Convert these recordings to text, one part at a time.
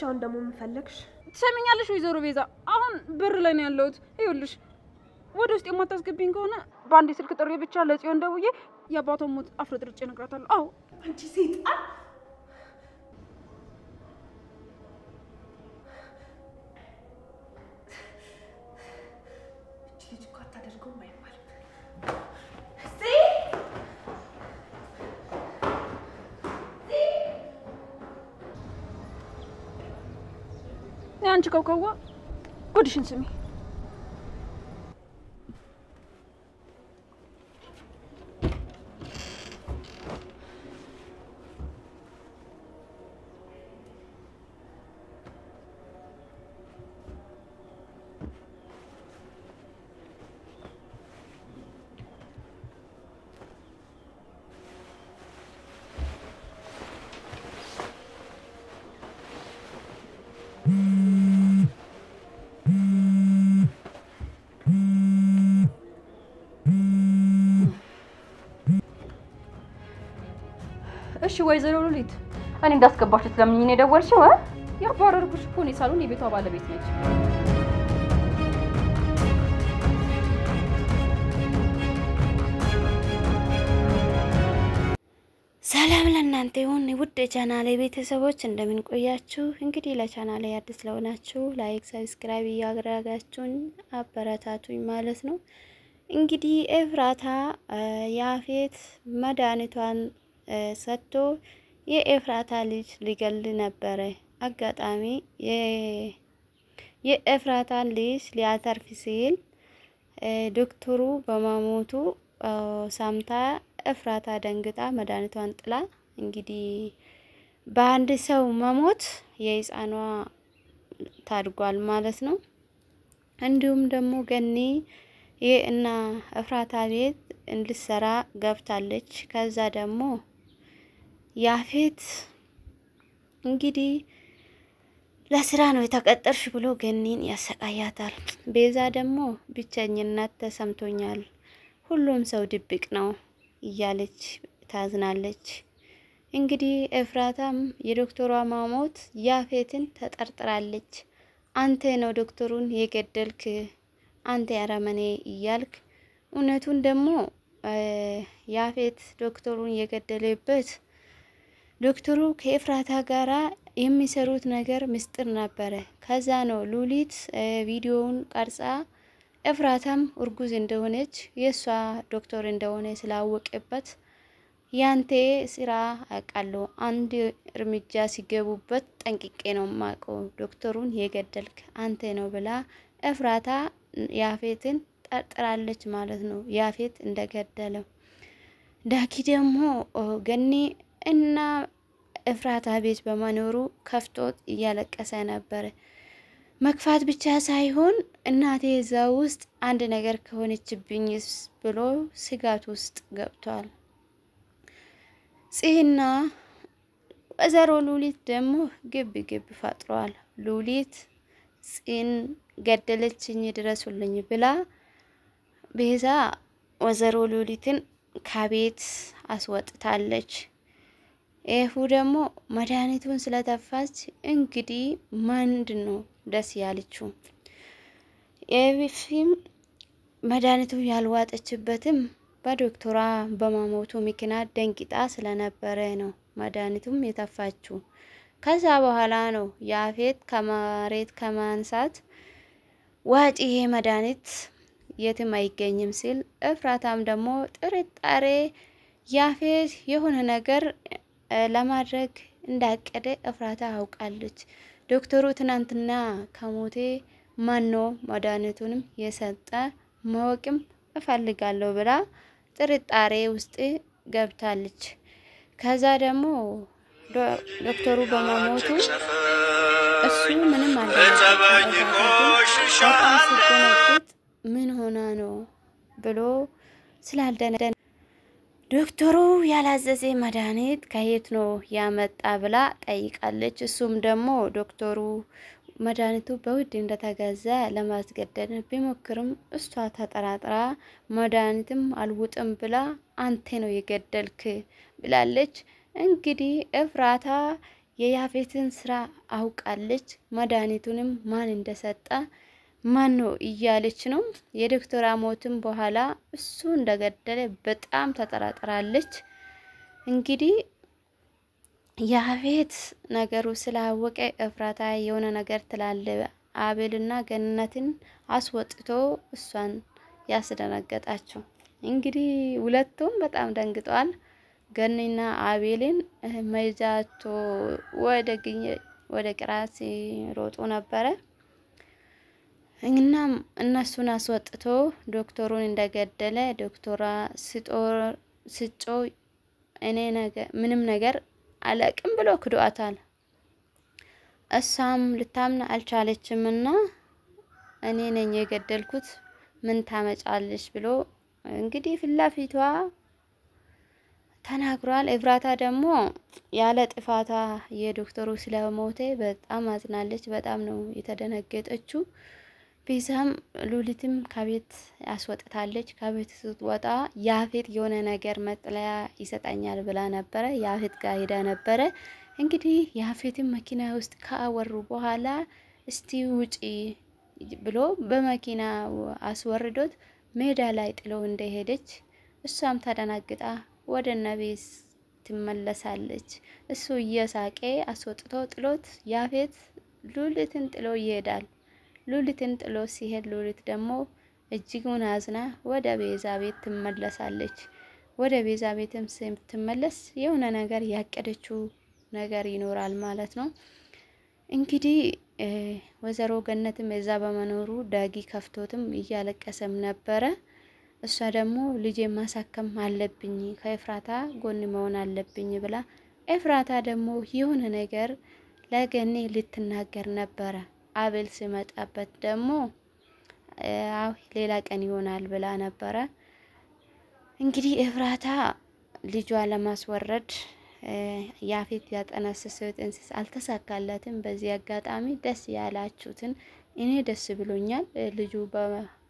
አሁን ደግሞ ምን ፈለግሽ? ትሰሚኛለሽ ወይዘሮ ቤዛ? አሁን በር ላይ ነው ያለሁት። ይኸውልሽ ወደ ውስጥ የማታስገቢኝ ከሆነ በአንድ ስልክ ጥሪ ብቻ ለጽዮን ደውዬ የአባቷን ሞት አፍረጥርጬ እነግራታለሁ። አዎ አንቺ ሰይጣን! እቺ ልጅ እኮ አታደርገውም አይባልም። አንቺ ከውከዋ ጉድሽን ስሚ። እሺ ወይዘሮ ሉሊት እኔ እንዳስገባሽ ስለምን ነው የደወልሽው? ያባረርኩሽ እኮ ነው ሳሎን የቤቷ ባለቤት ነች። ሰላም ለእናንተ ይሁን ውድ ቻናሌ ቤተሰቦች እንደምን ቆያችሁ? እንግዲህ ለቻናሌ አዲስ ለሆናችሁ ላይክ ሰብስክራይብ ያደረጋችሁን አበረታቱኝ ማለት ነው። እንግዲህ ኤፍራታ ያፌት መድኃኒቷን ሰጥቶ የኤፍራታ ልጅ ሊገል ነበር። አጋጣሚ የኤፍራታን ልጅ ሊያተርፍ ሲል ዶክተሩ በመሞቱ ሳምታ ኤፍራታ ደንግጣ መድኃኒቷን ጥላ እንግዲህ በአንድ ሰው መሞት የህፃኗ ታድጓል ማለት ነው። እንዲሁም ደግሞ ገኒ የእና ኤፍራታ ቤት እንድሰራ ገብታለች። ከዛ ደግሞ ያፌት እንግዲህ ለስራ ነው የተቀጠርሽ ብሎ ገኒን ያሰቃያታል። ቤዛ ደግሞ ብቸኝነት ተሰምቶኛል፣ ሁሉም ሰው ድብቅ ነው እያለች ታዝናለች። እንግዲህ ኤፍራታም የዶክተሯ ማሞት ያፌትን ተጠርጥራለች። አንተ ነው ዶክተሩን የገደልክ አንተ ያረመኔ እያልክ እውነቱን ደግሞ ያፌት ዶክተሩን የገደለበት ዶክተሩ ከኤፍራታ ጋራ የሚሰሩት ነገር ምስጢር ነበር። ከዛ ነው ሉሊት ቪዲዮውን ቀርጻ ኤፍራታም እርጉዝ እንደሆነች የሷ ዶክተር እንደሆነ ስላወቀበት ያንተ ስራ አቃለው አንድ እርምጃ ሲገቡበት ጠንቅቄ ነው ማቀው ዶክተሩን የገደልክ አንተ ነው ብላ ኤፍራታ ያፌትን ጠርጥራለች ማለት ነው። ያፌት እንደገደለው ዳኪ ደግሞ ገኒ እና ኤፍራታ ቤት በመኖሩ ከፍቶት እያለቀሰ ነበር። መክፋት ብቻ ሳይሆን እናቴ እዛው ውስጥ አንድ ነገር ከሆነችብኝስ ብሎ ስጋት ውስጥ ገብቷል። ጽና ወይዘሮ ሉሊት ደግሞ ግብ ፈጥሯል። ሉሊት ጽን ገደለችኝ ድረሱልኝ ብላ ቤዛ ወይዘሮ ሉሊትን ከቤት አስወጥታለች። ኤፉ ደግሞ መድኃኒቱን ስለተፋች እንግዲህ ምንድነው ደስ ያለችው? ኤፊም መድኃኒቱ ያልዋጠችበትም በዶክተሯ በማሞቱ ምክንያት ደንቂጣ ስለነበረ ነው መድኃኒቱም የተፋችው። ከዛ በኋላ ነው ያፌት ከመሬት ከማንሳት ዋጪ ይሄ መድኃኒት የትም አይገኝም ሲል ኤፍራታም ደግሞ ጥርጣሬ ያፌት የሆነ ነገር ለማድረግ እንዳቀደ ኤፍራታ አውቃለች። ዶክተሩ ትናንትና ከሞቴ ማኖ መድኃኒቱንም የሰጠ ማወቅም እፈልጋለሁ ብላ ጥርጣሬ ውስጥ ገብታለች። ከዛ ደግሞ ዶክተሩ በመሞቱ እሱ ምንም አልደረሰበትም። በጣም ሲደነግጥ ምን ሆና ነው ብሎ ስላልደነ ዶክተሩ ያላዘዘ መድኃኒት ከየት ነው ያመጣ ብላ ጠይቃለች። እሱም ደግሞ ዶክተሩ መድኃኒቱ በውድ እንደተገዛ ለማስገደድ ቢሞክርም እሷ ተጠራጥራ መድኃኒትም አልውጥም ብላ አንተ ነው የገደልክ ብላለች። እንግዲህ ኤፍራታ የያፌትን ስራ አውቃለች። መድኃኒቱንም ማን እንደሰጣ ማን ነው እያለች ነው። የዶክተር ሞትም በኋላ እሱ እንደገደለ በጣም ተጠራጥራለች። እንግዲህ ያፌት ነገሩ ስላወቀ ኤፍራታ የሆነ ነገር ትላለ አቤልና ገነትን አስወጥቶ እሷን ያስደነገጣቸው። እንግዲህ ሁለቱም በጣም ደንግጠዋል። ገኒና አቤልን መይዛቶ ወደ ቅራት ሮጡ ነበረ። እናም እነሱን አስወጥቶ ዶክተሩን እንደገደለ ዶክተሯ ስጮ እኔ ምንም ነገር አላቅም ብሎ ክዷታል። እሷም ልታምን አልቻለችምና እኔ ነኝ የገደልኩት ምን ታመጫለሽ ብሎ እንግዲህ ፍላፊቷ ተናግሯል። ኤፍራታ ደግሞ ያለ ጥፋታ የዶክተሩ ስለሞተ በጣም አዝናለች። በጣም ነው የተደነገጠችው። ቤዛም ሉሊትም ከቤት ያስወጥታለች። ከቤት ስትወጣ ያፌት የሆነ ነገር መጥለያ ይሰጣኛል ብላ ነበረ። ያፌት ጋር ሄዳ ነበረ። እንግዲህ ያፌትም መኪና ውስጥ ካወሩ በኋላ እስቲ ውጪ ብሎ በመኪና አስወርዶት ሜዳ ላይ ጥሎ እንደሄደች እሷም ተደናግጣ ወደ ነቤስ ትመለሳለች። እሱ እየሳቄ አስወጥቶ ጥሎት ያፌት ሉሊትን ጥሎ ይሄዳል። ሉሊትን ጥሎ ሲሄድ ሉሊት ደግሞ እጅጉን አዝና ወደ ቤዛ ቤት ትመለሳለች። ወደ ቤዛ ቤትም ስትመለስ የሆነ ነገር ያቀደችው ነገር ይኖራል ማለት ነው። እንግዲህ ወይዘሮ ገነትም እዛ በመኖሩ ዳጊ ከፍቶትም እያለቀሰም ነበረ። እሷ ደግሞ ልጄ ማሳከም አለብኝ ከኤፍራታ ጎን መሆን አለብኝ ብላ ኤፍራታ ደግሞ የሆነ ነገር ለገኒ ልትናገር ነበረ። አቤል ሲመጣበት ደግሞ ሌላ ቀን ይሆናል ብላ ነበረ። እንግዲህ ኤፍራታ ልጇ ለማስወረድ ያፌት ያጠነሰሰው ጥንስስ አልተሳካለትም። በዚህ አጋጣሚ ደስ ያላችሁትን እኔ ደስ ብሎኛል፣ ልጁ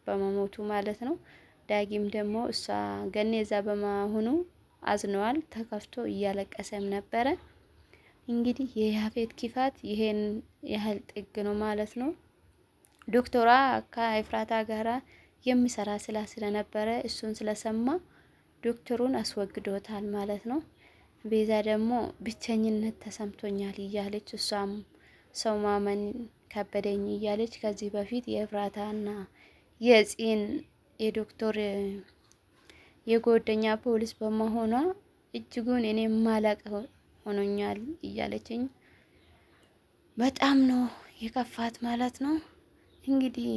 በመሞቱ ማለት ነው። ዳጊም ደግሞ እሷ ገኒ እዛ በመሆኑ አዝነዋል፣ ተከፍቶ እያለቀሰም ነበረ። እንግዲህ የያፌት ክፋት ይሄን ያህል ጥግ ነው ማለት ነው። ዶክተሯ ከኤፍራታ ጋራ የሚሰራ ስለነበረ እሱን ስለሰማ ዶክተሩን አስወግዶታል ማለት ነው። ቤዛ ደግሞ ብቸኝነት ተሰምቶኛል እያለች እሷም ሰው ማመን ከበደኝ እያለች ከዚህ በፊት የኤፍራታና የጽን የዶክተር የጎደኛ ፖሊስ በመሆኗ እጅጉን እኔ ማላቅ ሆኖኛል እያለችኝ በጣም ነው የከፋት ማለት ነው። እንግዲህ